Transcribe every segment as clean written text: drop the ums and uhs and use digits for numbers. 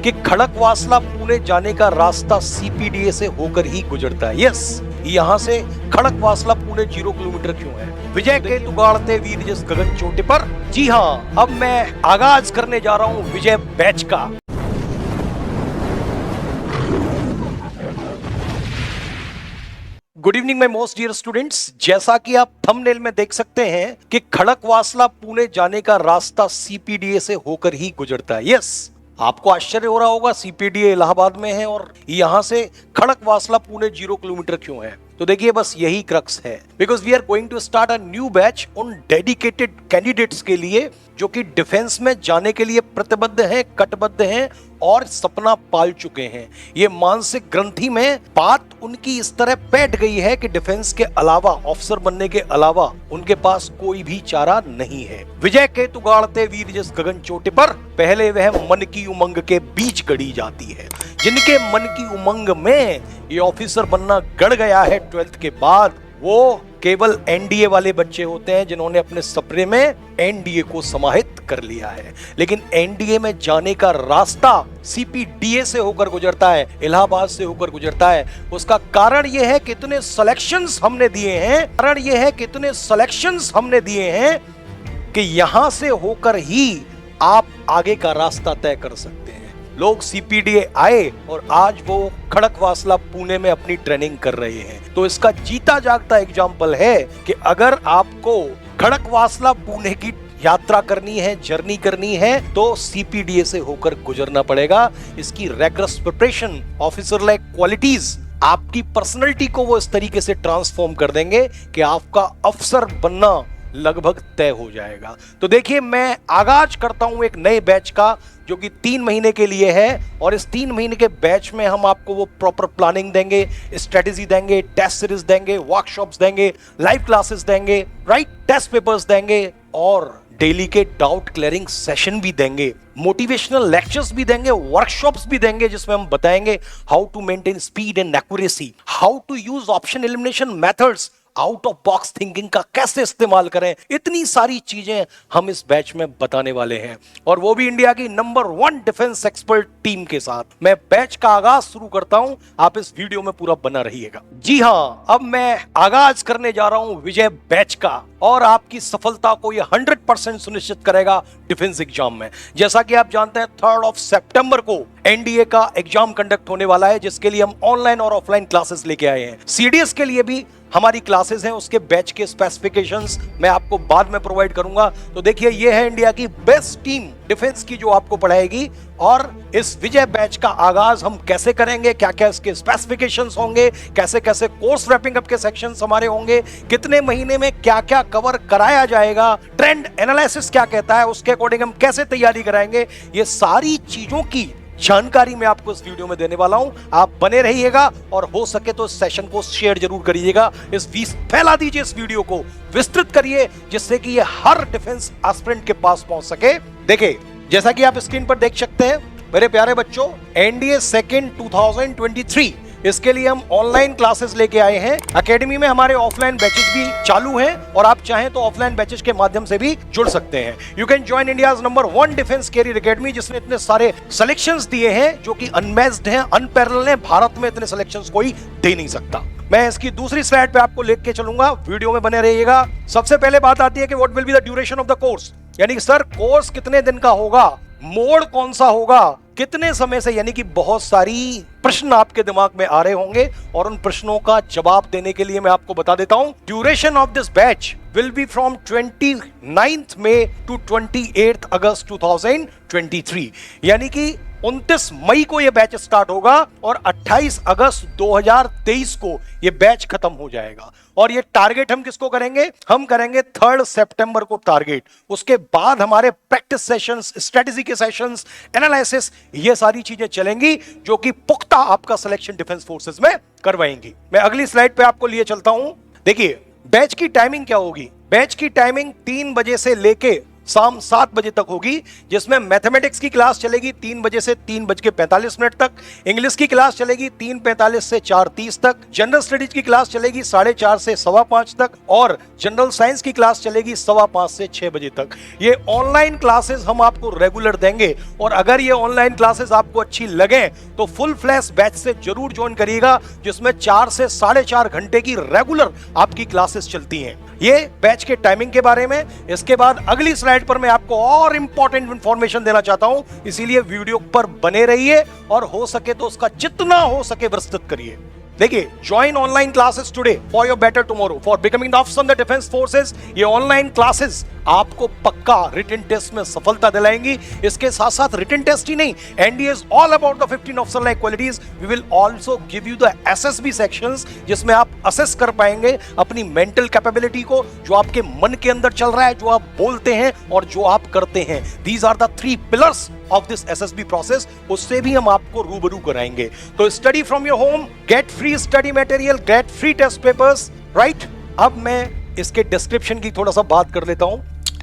कि खड़कवासला पुणे जाने का रास्ता सीपीडीए से होकर ही गुजरता है। यस, यहाँ से खड़कवासला पुणे 0 किलोमीटर क्यों है? विजय के उगाड़ते वीर जिस गगन चोटी पर। जी हाँ, अब मैं आगाज करने जा रहा हूँ विजय बैच का। Good evening my most dear students. जैसा कि आप थंबनेल में देख सकते हैं कि खड़कवासला पुणे जाने का रास्ता सीपीडीए से होकर ही गुजरता है। यस, आपको आश्चर्य हो रहा होगा सीपीडीए इलाहाबाद में है और यहां से खड़कवासला पुणे 0 किलोमीटर क्यों है? तो देखिए, बस यही क्रक्स है। Because we are going to start a new batch उन डेडिकेटेड कैंडिडेट्स के लिए जो कि डिफेंस में जाने के लिए प्रतिबद्ध हैं, कटिबद्ध हैं और सपना पाल चुके हैं। ये मानसिक ग्रंथि में बात उनकी इस तरह बैठ गई है कि डिफेंस के अलावा, ऑफिसर बनने के अलावा उनके पास कोई भी चारा नहीं है। विजय के उगाड़ते वीर जिस गगन चोटी पर, पहले वह मन की उमंग के बीच गड़ी जाती है। जिनके मन की उमंग में ये ऑफिसर बनना गड़ गया है 12th के बाद, वो केवल एनडीए वाले बच्चे होते हैं जिन्होंने अपने सपने में एनडीए को समाहित कर लिया है। लेकिन एनडीए में जाने का रास्ता सीपीडीए से होकर गुजरता है, इलाहाबाद से होकर गुजरता है। उसका कारण यह है कि इतने सिलेक्शंस हमने दिए हैं कि यहां से होकर ही आप आगे का रास्ता तय कर सकते हैं। लोग सीपीडीए आए और आज वो खड़कवासला पुणे में अपनी ट्रेनिंग कर रहे हैं। तो इसका जीता जागता एग्जाम्पल है कि अगर आपको खड़कवासला पुणे की यात्रा करनी है, जर्नी करनी है, तो सीपीडीए से होकर गुजरना पड़ेगा। इसकी रैगरस प्रिपरेशन, ऑफिसर लाइक क्वालिटीज आपकी पर्सनैलिटी को वो इस तरीके से ट्रांसफॉर्म कर देंगे कि आपका अफसर बनना लगभग तय हो जाएगा। तो देखिए, मैं आगाज करता हूं एक नए बैच का जो कि 3 महीने के लिए है और इस 3 महीने के बैच में हम आपको वो प्रॉपर प्लानिंग देंगे, स्ट्रेटेजी देंगे, टेस्ट सीरीज देंगे, वर्कशॉप्स देंगे, लाइव क्लासेस देंगे, राइट, टेस्ट पेपर्स देंगे और डेली के डाउट क्लियरिंग सेशन भी देंगे, मोटिवेशनल लेक्चर्स भी देंगे, वर्कशॉप्स भी देंगे जिसमें हम बताएंगे how to maintain speed and accuracy, how to use option elimination methods, out of box thinking का कैसे इस्तेमाल करें। इतनी सारी चीजें हम इस बैच में बताने वाले हैं और वो भी इंडिया की नंबर 1 डिफेंस एक्सपर्ट टीम के साथ। मैं बैच का आगाज शुरू करता हूं, आप इस वीडियो में पूरा बना रहिएगा। जी हां, अब मैं आगाज करने जा रहा हूं विजय बैच का और आपकी सफलता को यह 100% सुनिश्चित करेगा डिफेंस एग्जाम में। जैसा कि आप जानते हैं 3 सितंबर को एनडीए का एग्जाम कंडक्ट होने वाला है, जिसके लिए हम ऑनलाइन और ऑफलाइन क्लासेस लेके आए हैं। सीडीएस के लिए भी हमारी क्लासेस हैं, उसके बैच के स्पेसिफिकेशंस मैं आपको बाद में प्रोवाइड करूंगा। तो देखिए, ये है इंडिया की बेस्ट टीम डिफेंस की जो आपको पढ़ाएगी और इस विजय बैच का आगाज हम कैसे करेंगे, क्या क्या इसके स्पेसिफिकेशंस होंगे, कैसे कैसे कोर्स रैपिंग अप के सेक्शंस हमारे होंगे, कितने महीने में क्या क्या कवर कराया जाएगा, ट्रेंड एनालिसिस क्या कहता है, उसके अकॉर्डिंग हम कैसे तैयारी कराएंगे, ये सारी चीजों की जानकारी मैं आपको इस वीडियो में देने वाला हूं। आप बने रहिएगा और हो सके तो इस सेशन को शेयर जरूर करिएगा, फैला दीजिए इस वीडियो को, विस्तृत करिए जिससे कि ये हर डिफेंस एस्पिरेंट के पास पहुंच सके। देखिए, जैसा कि आप स्क्रीन पर देख सकते हैं मेरे प्यारे बच्चों, एनडीए सेकंड 2023 इसके लिए हम ऑनलाइन क्लासेस लेके आए हैं। एकेडमी में हमारे ऑफलाइन बैचेस भी चालू हैं और आप चाहें तो ऑफलाइन बैचेस के माध्यम से भी जुड़ सकते हैं। You can join India's number 1 defence career academy, जिसने इतने सारे सिलेक्शंस दिए हैं जो कि अनमैच्ड हैं, अनपैरेलल हैं। भारत में इतने सिलेक्शंस कोई दे नहीं सकता। मैं इसकी दूसरी स्लाइड पे आपको लेके चलूंगा, वीडियो में बने रहिएगा। सबसे पहले बात आती है कि what will be the duration of the course, यानी सर कोर्स कितने दिन का होगा, मोड कौन सा होगा, कितने समय से, यानी कि बहुत सारी प्रश्न आपके दिमाग में आ रहे होंगे और उन प्रश्नों का जवाब देने के लिए मैं आपको बता देता हूं। Duration of this batch will be from 29th May to 28th August 2023, यानी कि 29 मई को यह बैच स्टार्ट होगा और 28 अगस्त 2023 को यह बैच खत्म हो जाएगा। और ये टारगेट हम किसको करेंगे? हम करेंगे 3 सितंबर को टारगेट। उसके बाद हमारे प्रैक्टिस सेशंस, स्ट्रेटेजी के सेशंस, एनालिसिस, ये सारी चीजें चलेंगी जो कि पुख्ता आपका सिलेक्शन डिफेंस फोर्सेस में करवाएंगी। मैं अगली स्लाइड पे आपको लिए चलता हूं। देखिए, बैच की टाइमिंग क्या होगी। बैच की टाइमिंग 3 बजे से लेके शाम 7 बजे तक होगी, जिसमें मैथमेटिक्स की क्लास चलेगी 3 बजे से 3:45 तक, इंग्लिश की क्लास चलेगी 3:45 से 4:30 तक, जनरल स्टडीज की क्लास चलेगी 4:30 से 5:15 तक, और जनरल साइंस की क्लास चलेगी 5:15 से 6 बजे तक। ये ऑनलाइन क्लासेस हम आपको रेगुलर देंगे, और अगर ये ऑनलाइन क्लासेस आपको अच्छी लगे तो फुल फ्लैश बैच से जरूर ज्वाइन करिएगा, जिसमें 4 से 4.5 घंटे की रेगुलर आपकी क्लासेस चलती हैं। ये बैच के टाइमिंग के बारे में। इसके बाद अगली स्लाइड पर मैं आपको और इंपॉर्टेंट इंफॉर्मेशन देना चाहता हूं, इसीलिए वीडियो पर बने रहिए और हो सके तो उसका जितना हो सके विस्तृत करिए। देखिए, join online classes today for your better tomorrow for becoming the officer in the defence forces. ये ऑनलाइन क्लासेस आपको पक्का रिटन टेस्ट में सफलता दिलाएंगी। इसके साथ साथ रिटन टेस्ट ही नहीं, NDA is all about the 15 officer like qualities. We will also give you the SSB sections, जिसमें आप असेस कर पाएंगे अपनी मेंटल कैपेबिलिटी को, जो आपके मन के अंदर चल रहा है, जो आप बोलते हैं और जो आप करते हैं। These are the 3 pillars of this SSB process. उससे भी हम आपको रूबरू कराएंगे। तो study from your home, get free study material, get free test papers, right. अब मैं इसके डिस्क्रिप्शन की थोड़ा सा बात कर लेता हूं।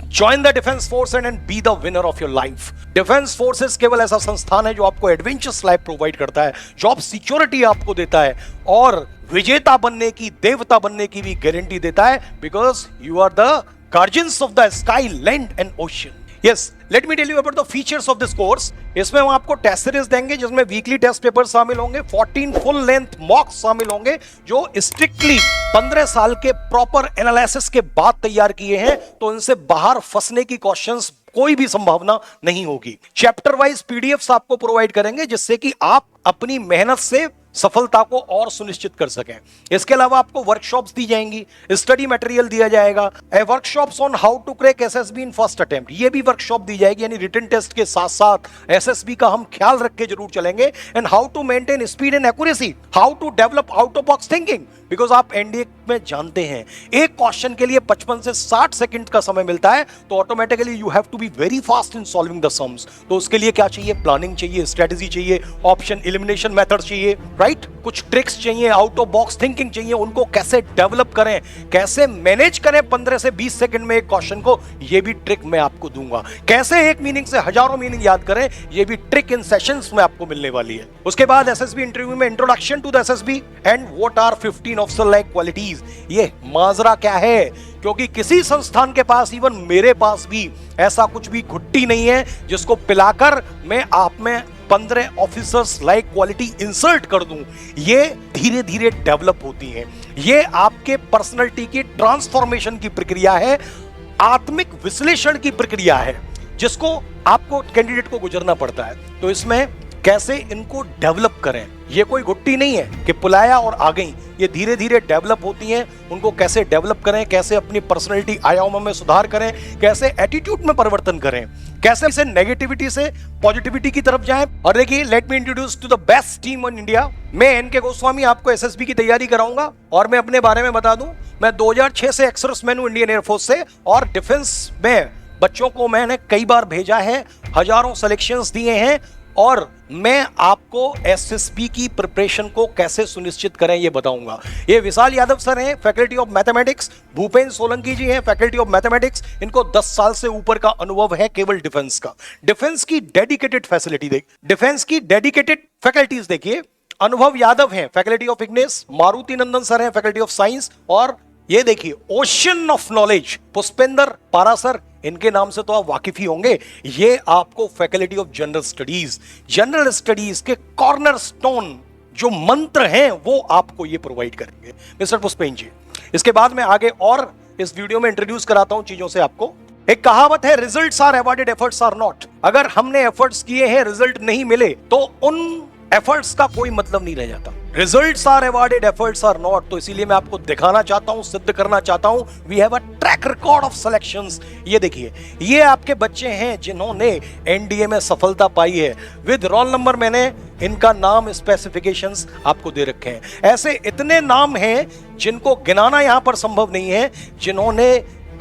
Join the defence force and be the winner of your life. Defence forces केवल ऐसा संस्थान है जो आपको एडवेंचरस लाइफ प्रोवाइड करता है, जॉब सिक्योरिटी आपको देता है, और विजेता बनने की, देवता बनने की भी गारंटी देता है, because you are the guardians of the sky, land and ocean. Yes, let me tell you about the features of this course. इसमें हम आपको टेस्ट सीरीज देंगे, जिसमें वीकली टेस्ट पेपर शामिल होंगे, 14 फुल लेंथ मॉक्स शामिल होंगे, जो स्ट्रिक्टली 15 साल के प्रॉपर एनालिसिस के बाद तैयार किए हैं, तो इनसे बाहर फंसने की क्वेश्चंस कोई भी संभावना नहीं होगी। चैप्टर वाइज पीडीएफ्स आपको प्रोवाइड करेंगे, जिससे कि आप अपनी मेहनत से सफलता को और सुनिश्चित कर सकें। इसके अलावा आपको वर्कशॉप्स दी जाएंगी, स्टडी मटेरियल दिया जाएगा, workshops on how to crack SSB in first attempt, ये भी वर्कशॉप दी जाएगी। यानी रिटन टेस्ट के साथ साथ एसएसबी का हम ख्याल रख के जरूर चलेंगे। And how to maintain speed and accuracy, how to develop out of box thinking, because आप एनडीए में जानते हैं एक क्वेश्चन के लिए 55 से 60 सेकंड का समय मिलता है, तो automatically you have to be very fast in solving the sums. तो उसके लिए क्या चाहिए? प्लानिंग चाहिए, स्ट्रेटेजी चाहिए, ऑप्शन एलिमिनेशन मेथड चाहिए, राइट। कुछ ट्रिक्स चाहिए, आउट ऑफ बॉक्स थिंकिंग चाहिए, उनको कैसे डेवलप करें, कैसे मैनेज करें 15 से 20 सेकंड में एक क्वेश्चन को, ये भी ट्रिक मैं आपको दूंगा। कैसे एक मीनिंग से हजारों मीनिंग याद करें, ये भी ट्रिक इन सेशंस में आपको मिलने वाली है। उसके बाद एसएसबी इंटरव्यू में introduction to the SSB and what are 15 officer like qualities. ये माजरा क्या है, क्योंकि किसी संस्थान के पास, इवन मेरे पास भी, ऐसा कुछ भी घुट्टी नहीं है जिसको पिलाकर मैं आप में 15 ऑफिसर्स लाइक क्वालिटी इंसर्ट कर दूं। ये धीरे धीरे डेवलप होती हैं। ये आपके पर्सनालिटी की ट्रांसफॉर्मेशन की प्रक्रिया है, आत्मिक विश्लेषण की प्रक्रिया है, जिसको आपको कैंडिडेट को गुजरना पड़ता है। तो इसमें कैसे इनको डेवलप करें, ये कोई घुट्टी नहीं है कि पुलाया और आ गई, ये धीरे धीरे डेवलप होती हैं। उनको कैसे डेवलप करें, कैसे अपनी पर्सनालिटी आयामों में सुधार करें, कैसे एटीट्यूड में परिवर्तन करें, कैसे इसे नेगेटिविटी से पॉजिटिविटी की तरफ जाएं। और देखिए, let me introduce to the best team in India. मैं एनके गोस्वामी आपको एसएसबी की तैयारी कराऊंगा, और मैं अपने बारे में बता दूं, मैं 2006 से एक्स-सर्विसमैन हूं इंडियन एयरफोर्स से, और डिफेंस में बच्चों को मैंने कई बार भेजा है, हजारों सिलेक्शंस दिए हैं, और मैं आपको एसएसबी की प्रिपरेशन को कैसे सुनिश्चित करें ये बताऊंगा। ये विशाल यादव सर हैं, faculty of mathematics, Bhupendra Solanki ji हैं, फैकल्टी ऑफ मैथमेटिक्स। इनको 10 साल से ऊपर का अनुभव है केवल डिफेंस का। डिफेंस की डेडिकेटेड फैसिलिटी देख, डिफेंस की डेडिकेटेड फैकल्टीज देखिए। अनुभव यादव हैं, faculty of Ignis, Maruti Nandan sir हैं, फैकल्टी ऑफ साइंस, और ये देखिए ocean of knowledge, Pushpendra Parashar, इनके नाम से तो आप वाकिफ ही होंगे। ये आपको faculty of general studies, general studies के कॉर्नर स्टोन जो मंत्र हैं वो आपको ये प्रोवाइड करेंगे मिस्टर पुष्पेंद्र जी। इसके बाद में आगे और इस वीडियो में इंट्रोड्यूस कराता हूं चीजों से आपको। एक कहावत है, results are awarded, efforts are not. अगर हमने एफर्ट्स किए हैं, रिजल्ट नहीं मिले, तो उन एफर्ट्स का कोई मतलब नहीं रह जाता। Results are awarded, efforts are not. तो इसीलिए मैं आपको दिखाना चाहता हूं, सिद्ध करना चाहता हूं, we have a track record of selections. ये देखिए, ये आपके बच्चे हैं जिन्होंने एनडीए में सफलता पाई है। विद रोल नंबर मैंने इनका नाम, स्पेसिफिकेशंस आपको दे रखे हैं। ऐसे इतने नाम हैं जिनको गिनाना यहां पर संभव नहीं है, जिन्होंने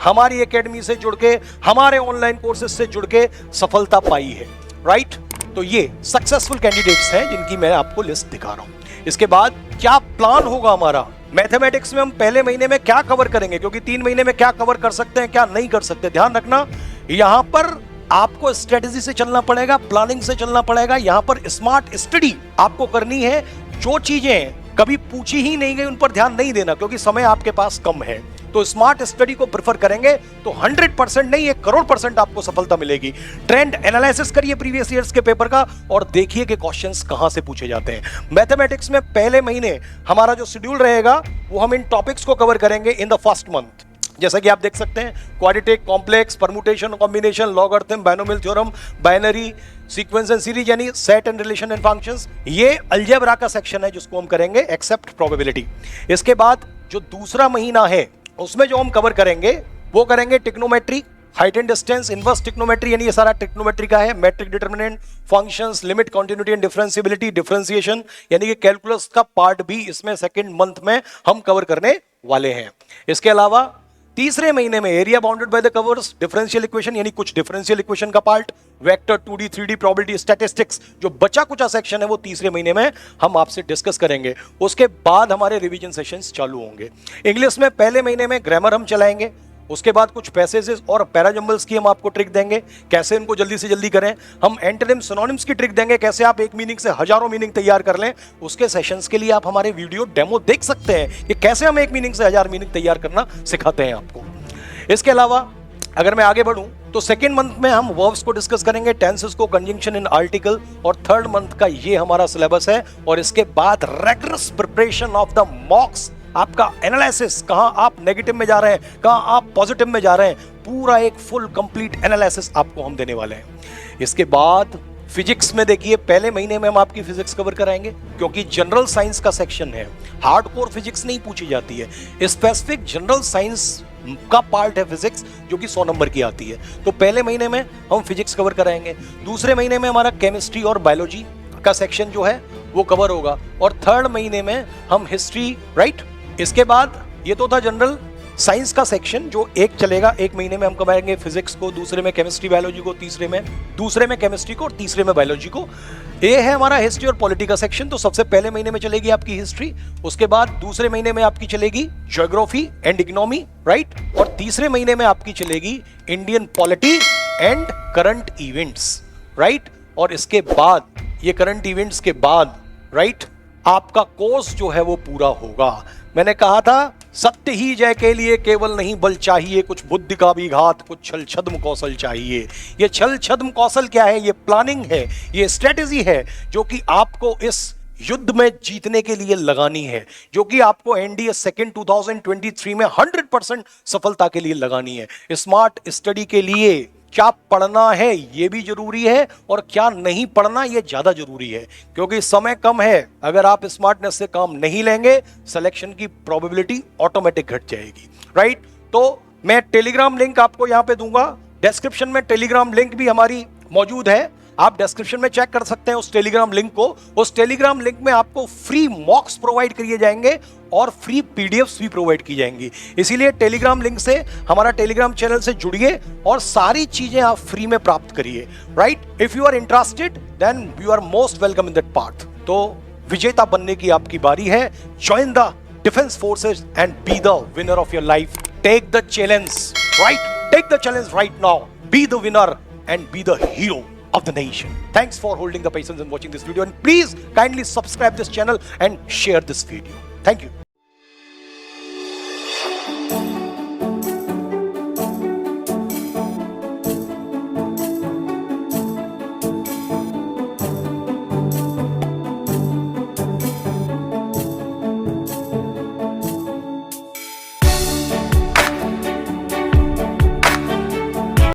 हमारी एकेडमी से जुड़ के, हमारे ऑनलाइन कोर्सेज से जुड़ के सफलता पाई है, राइट। तो ये सक्सेसफुल कैंडिडेट्स हैं जिनकी मैं आपको लिस्ट दिखा रहा हूं। इसके बाद क्या प्लान होगा हमारा, मैथमेटिक्स में हम पहले महीने में क्या कवर करेंगे, क्योंकि 3 महीने में क्या कवर कर सकते हैं, क्या नहीं कर सकते। ध्यान रखना, यहां पर आपको स्ट्रेटेजी से चलना पड़ेगा, प्लानिंग से चलना पड़ेगा। यहां पर स्मार्ट स्टडी आपको करनी है। जो चीजें कभी पूछी ही नहीं गई उन पर ध्यान नहीं देना, क्योंकि समय आपके पास कम है। तो स्मार्ट स्टडी को प्रेफर करेंगे तो 100% नहीं, 1,00,00,000% आपको सफलता मिलेगी। ट्रेंड एनालिसिस करिए प्रीवियस ईयर्स के पेपर का और देखिए कि क्वेश्चंस कहां से पूछे जाते हैं। मैथमेटिक्स में पहले महीने हमारा जो शेड्यूल रहेगा वो हम इन टॉपिक्स को कवर करेंगे इन द फर्स्ट मंथ। जैसा कि आप देख सकते हैं, quadratic, complex, permutation, combination, logarithm, binomial theorem, binary, sequence and series यानी set and relation and functions. ये अलजेब्रा का सेक्शन है जिसको हम करेंगे एक्सेप्ट प्रोबेबिलिटी। इसके बाद जो दूसरा महीना है उसमें जो हम कवर करेंगे वो करेंगे trigonometry, height and distance, inverse trigonometry यानी ये सारा टिक्नोमेट्री का है, matrix determinant, functions, limit, continuity and differentiability, differentiation यानी कि कैलकुलस का पार्ट भी इसमें सेकंड मंथ में हम कवर करने वाले हैं। इसके अलावा तीसरे महीने में area bounded by the covers, differential equation यानी कुछ डिफरेंशियल इक्वेशन का part, vector, 2D 3D probability, statistics, जो बचा कुचा सेक्शन है वो तीसरे महीने में हम आपसे डिस्कस करेंगे। उसके बाद हमारे रिवीजन सेशंस चालू होंगे। इंग्लिश में पहले महीने में ग्रामर हम चलाएंगे, उसके बाद कुछ पैसेजेस और पैराजंबल्स की हम आपको ट्रिक देंगे, कैसे इनको जल्दी से जल्दी करें। हम एंटोनिम सिनोनिम्स की ट्रिक देंगे, कैसे आप एक मीनिंग से हजारों मीनिंग तैयार कर लें। उसके सेशंस के लिए आप हमारे वीडियो डेमो देख सकते हैं कि कैसे हम एक मीनिंग से 1000 मीनिंग तैयार करना सिखाते हैं आपको। इसके अलावा अगर मैं आगे बढ़ूं तो सेकेंड मंथ में हम वर्ब्स को डिस्कस करेंगे, टेंसेस को, कंजंक्शन इन आर्टिकल, और थर्ड मंथ का ये हमारा सिलेबस है। और इसके बाद रेगुलर प्रिपरेशन ऑफ द मॉक्स, आपका एनालिसिस, कहां आप नेगेटिव में जा रहे हैं, कहां आप पॉजिटिव में जा रहे हैं, पूरा एक फुल कंप्लीट एनालिसिस आपको हम देने वाले हैं। इसके बाद फिजिक्स में देखिए, पहले महीने में हम आपकी फिजिक्स कवर कराएंगे, क्योंकि जनरल साइंस का सेक्शन है, हार्डकोर फिजिक्स नहीं पूछी जाती है, स्पेसिफिक जनरल साइंस का पार्ट है फिजिक्स, जो कि 100 नंबर की आती है। तो पहले महीने में हम फिजिक्स कवर कराएंगे, दूसरे महीने में हमारा केमिस्ट्री और बायोलॉजी का सेक्शन जो है वो कवर होगा, और थर्ड महीने में हम हिस्ट्री, राइट। इसके बाद ये तो था जनरल साइंस का सेक्शन जो एक चलेगा, एक महीने में हम कराएंगे फिजिक्स को, दूसरे में केमिस्ट्री बायोलॉजी को, दूसरे में केमिस्ट्री को और तीसरे में बायोलॉजी को। ये है हमारा हिस्ट्री और पॉलिटी का सेक्शन। तो सबसे पहले महीने में चलेगी आपकी हिस्ट्री, उसके बाद दूसरे महीने में आपकी चलेगी ज्योग्राफी एंड इकोनॉमी, राइट, और तीसरे महीने में आपकी चलेगी Indian polity and current events, right. और इसके बाद ये करंट इवेंट्स के बाद, राइट, आपका कोर्स जो है वो पूरा होगा। मैंने कहा था सत्य ही जय के लिए केवल नहीं बल चाहिए, कुछ बुद्धि का भी घात, कुछ छल छद्म कौशल चाहिए। ये छल छद्म कौशल क्या है? ये प्लानिंग है, ये स्ट्रेटेजी है जो कि आपको इस युद्ध में जीतने के लिए लगानी है, जो कि आपको एनडीए सेकेंड 2023 में 100% सफलता के लिए लगानी है। स्मार्ट स्टडी के लिए क्या पढ़ना है ये भी जरूरी है, और क्या नहीं पढ़ना ये ज्यादा जरूरी है, क्योंकि समय कम है। अगर आप स्मार्टनेस से काम नहीं लेंगे, सिलेक्शन की प्रोबेबिलिटी ऑटोमेटिक घट जाएगी, राइट। तो मैं टेलीग्राम लिंक आपको यहां पे दूंगा, डिस्क्रिप्शन में टेलीग्राम लिंक भी हमारी मौजूद है, आप डिस्क्रिप्शन में चेक कर सकते हैं उस टेलीग्राम लिंक को। उस टेलीग्राम लिंक में आपको फ्री मॉक्स प्रोवाइड किए जाएंगे और फ्री पीडीएफ्स भी प्रोवाइड की जाएंगी। इसीलिए टेलीग्राम लिंक से हमारा टेलीग्राम चैनल से जुड़िए और सारी चीजें आप फ्री में प्राप्त करिए, right. If you are interested then you are most welcome in that part. तो विजेता बनने की आपकी बारी है। Join the defence forces and be the winner of your life. Take the challenge, right, take the challenge right now, be the winner and be the hero of the nation. Thanks for holding the patience and watching this video, and please kindly subscribe this channel and share this video. Thank you.